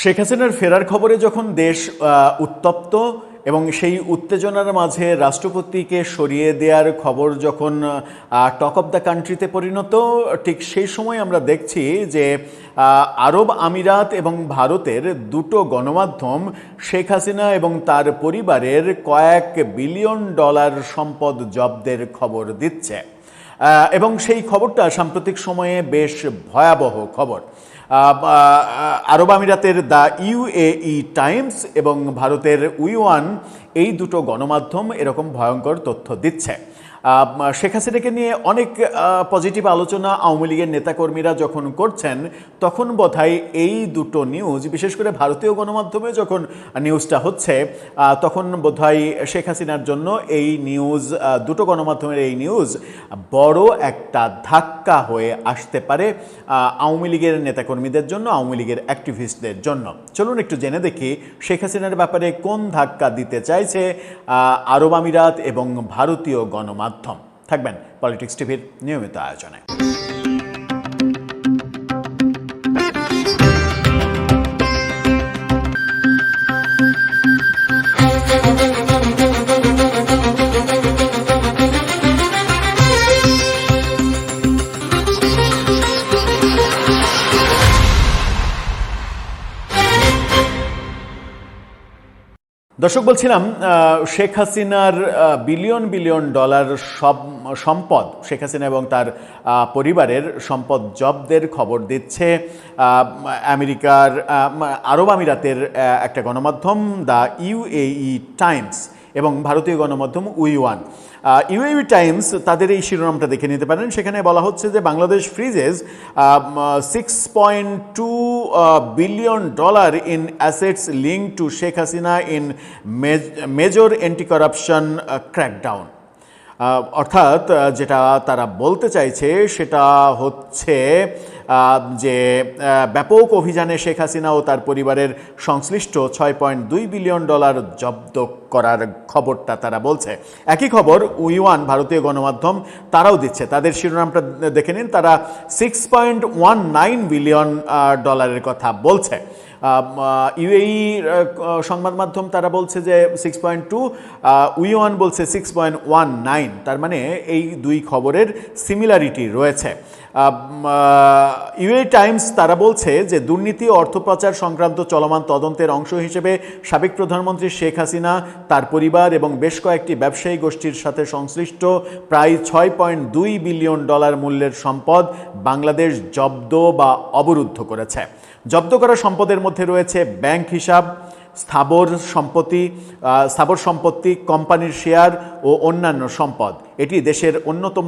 শেখ হাসিনার ফেরার খবরে যখন দেশ উত্তপ্ত এবং সেই উত্তেজনার মাঝে রাষ্ট্রপতিকে সরিয়ে দেওয়ার খবর যখন টক অফ দ্য কান্ট্রিতে পরিণত, ঠিক সেই সময় আমরা দেখছি যে আরব আমিরাত এবং ভারতের দুটো গণমাধ্যম শেখ হাসিনা এবং তার পরিবারের কয়েক বিলিয়ন ডলার সম্পদ জব্দের খবর দিচ্ছে এবং সেই খবরটা সাম্প্রতিক সময়ে বেশ ভয়াবহ খবর। আরব আমিরাতের দ্য ইউএই টাইমস এবং ভারতের উই1 এই দুটো গণমাধ্যম এরকম ভয়ঙ্কর তথ্য দিচ্ছে। শেখ হাসিনাকে নিয়ে অনেক পজিটিভ আলোচনা আওয়ামী লীগের নেতাকর্মীরা যখন করছেন, তখন বোধহয় এই দুটো নিউজ, বিশেষ করে ভারতীয় গণমাধ্যমে যখন নিউজটা হচ্ছে, তখন বোধহয় শেখ হাসিনার জন্য এই নিউজ, দুটো গণমাধ্যমের এই নিউজ বড় একটা ধাক্কা হয়ে আসতে পারে আওয়ামী লীগের নেতাকর্মীদের জন্য, আওয়ামী লীগের অ্যাক্টিভিস্টদের জন্য। চলুন একটু জেনে দেখি শেখ হাসিনার ব্যাপারে কোন ধাক্কা দিতে চাইছে আরব আমিরাত এবং ভারতীয় গণমাধ্যম। থাকবেন পলিটিক্স টিভির নিয়মিত আয়োজনে। দর্শক, বলছিলাম শেখ হাসিনার বিলিয়ন বিলিয়ন ডলার সম্পদ, শেখ হাসিনা এবং তার পরিবারের সম্পদ জব্দের খবর দিচ্ছে আমেরিকার আরব আমিরাতের একটা গণমাধ্যম দ্য ইউএই টাইমস এবং ভারতীয় গণমাধ্যম উই1। ইউএই টাইমস তাদের এই শিরোনামটা দেখে নিতে পারেন। সেখানে বলা হচ্ছে যে Bangladesh freezes $6.2 billion in assets link to Sheikh Hasina in major anti corruption crackdown. অর্থাৎ যেটা তারা বলতে চাইছে সেটা হচ্ছে যে ব্যাপক অভিযানে শেখ হাসিনা ও তার পরিবারের সংশ্লিষ্ট $6.2 বিলিয়ন জব্দ করার খবরটা তারা বলছে। একই খবর উই1 ভারতীয় গণমাধ্যম তারাও দিচ্ছে। তাদের শিরোনামটা দেখে নিন, তারা $6.19 বিলিয়ন কথা বলছে। ইউএই সংবাদ মাধ্যম তারা বলছে যে 6.2, উই1 বলছে 6.19। তার মানে এই দুই খবরের সিমিলারিটি রয়েছে। ইউএই টাইমস তারা বলছে যে দুর্নীতি ও অর্থপাচার সংক্রান্ত চলমান তদন্তের অংশ হিসেবে সাবেক প্রধানমন্ত্রী শেখ হাসিনা, তার পরিবার এবং বেশ কয়েকটি ব্যবসায়ী গোষ্ঠীর সাথে সংশ্লিষ্ট প্রায় $6.2 বিলিয়ন মূল্যের সম্পদ বাংলাদেশ জব্দ বা অবরুদ্ধ করেছে। জব্দ করা সম্পদের মধ্যে রয়েছে ব্যাংক হিসাব, স্থাবর সম্পত্তি, কোম্পানির শেয়ার ও অন্যান্য সম্পদ। এটি দেশের অন্যতম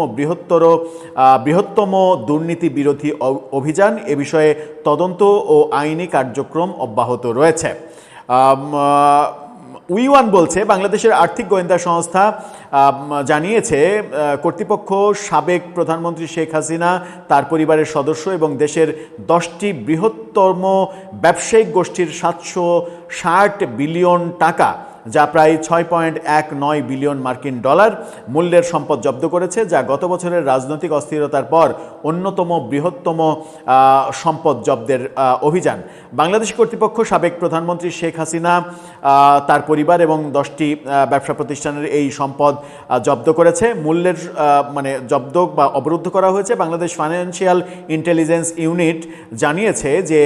বৃহত্তম দুর্নীতি বিরোধী অভিযান। এ বিষয়ে তদন্ত ও আইনি কার্যক্রম অব্যাহত রয়েছে। উই1 বলছে বাংলাদেশের আর্থিক গোয়েন্দা সংস্থা জানিয়েছে কর্তৃপক্ষ সাবেক প্রধানমন্ত্রী শেখ হাসিনা, তার পরিবারের সদস্য এবং দেশের 10টি বৃহত্তম ব্যবসায়িক গোষ্ঠীর $760 বিলিয়ন, যা প্রায় $6.19 বিলিয়ন মূল্যের সম্পদ জব্দ করেছে, যা গত বছরের রাজনৈতিক অস্থিরতার পর অন্যতম বৃহত্তম সম্পদ জব্দের অভিযান। বাংলাদেশ কর্তৃপক্ষ সাবেক প্রধানমন্ত্রী শেখ হাসিনা, তার পরিবার এবং 10টি ব্যবসা প্রতিষ্ঠানের এই সম্পদ জব্দ করেছে। মূল্যের জব্দ বা অবরুদ্ধ করা হয়েছে। বাংলাদেশ ফাইন্যান্সিয়াল ইন্টেলিজেন্স ইউনিট জানিয়েছে যে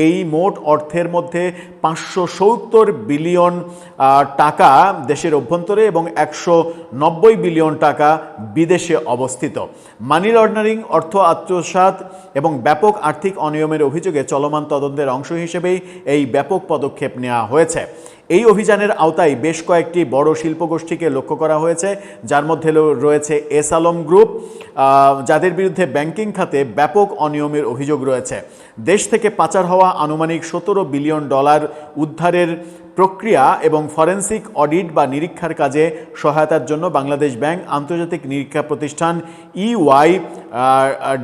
এই মোট অর্থের মধ্যে $570 বিলিয়ন দেশের অভ্যন্তরে এবং $190 বিলিয়ন বিদেশে অবস্থিত। মানি লন্ডারিং, অর্থ আত্মসাৎ এবং ব্যাপক আর্থিক অনিয়মের অভিযোগে চলমান তদন্তের অংশ হিসেবেই এই ব্যাপক পদক্ষেপ নেওয়া হয়েছে। এই অভিযানের আওতায় বেশ কয়েকটি বড় শিল্পগোষ্ঠীকে লক্ষ্য করা হয়েছে, যার মধ্যে রয়েছে এস আলম গ্রুপ, যাদের বিরুদ্ধে ব্যাংকিং খাতে ব্যাপক অনিয়মের অভিযোগ রয়েছে। দেশ থেকে পাচার হওয়া আনুমানিক $17 বিলিয়ন উদ্ধারের প্রক্রিয়া এবং ফরেনসিক অডিট বা নিরীক্ষার কাজে সহায়তার জন্য বাংলাদেশ ব্যাংক, আন্তর্জাতিক নিরীক্ষা প্রতিষ্ঠান EY,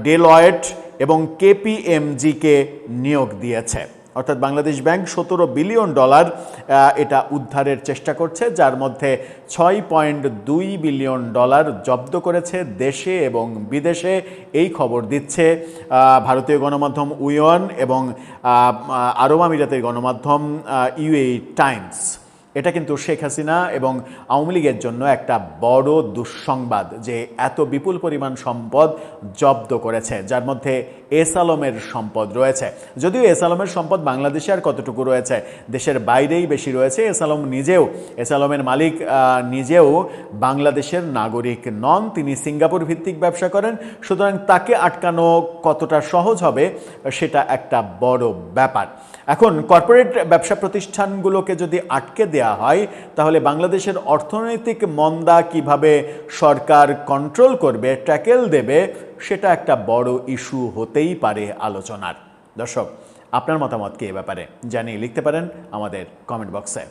ডেলয়েট এবং KPMG কে নিয়োগ দিয়েছে। অর্থাৎ বাংলাদেশ ব্যাংক $17 বিলিয়ন এটা উদ্ধারের চেষ্টা করছে, যার মধ্যে $6.2 বিলিয়ন জব্দ করেছে দেশে এবং বিদেশে। এই খবর দিচ্ছে ভারতীয় গণমাধ্যম উইওন এবং আরব আমিরাতের গণমাধ্যম ইউএই টাইমস। এটা কিন্তু শেখ হাসিনা এবং আওয়ামী লীগের জন্য একটা বড় দুঃসংবাদ যে এত বিপুল পরিমাণ সম্পদ জব্দ করেছে, যার মধ্যে এস আলমের সম্পদ রয়েছে। যদিও এস আলমের সম্পদ বাংলাদেশে আর কতটুকু রয়েছে, দেশের বাইরেই বেশি রয়েছে। এস আলমের মালিক নিজেও বাংলাদেশের নাগরিক নন, তিনি সিঙ্গাপুর ভিত্তিক ব্যবসা করেন। সুতরাং তাকে আটকানো কতটা সহজ হবে সেটা একটা বড় ব্যাপার। এখন কর্পোরেট ব্যবসা প্রতিষ্ঠানগুলোকে যদি আটকে দেওয়া হয়, তাহলে বাংলাদেশের অর্থনৈতিক মন্দা কিভাবে সরকার কন্ট্রোল করবে, ট্যাকেল দেবে, সেটা একটা বড় ইস্যু হতেই পারে আলোচনার। দর্শক, আপনার মতামত কি এ ব্যাপারে জানিয়ে লিখতে পারেন আমাদের কমেন্ট বক্সে।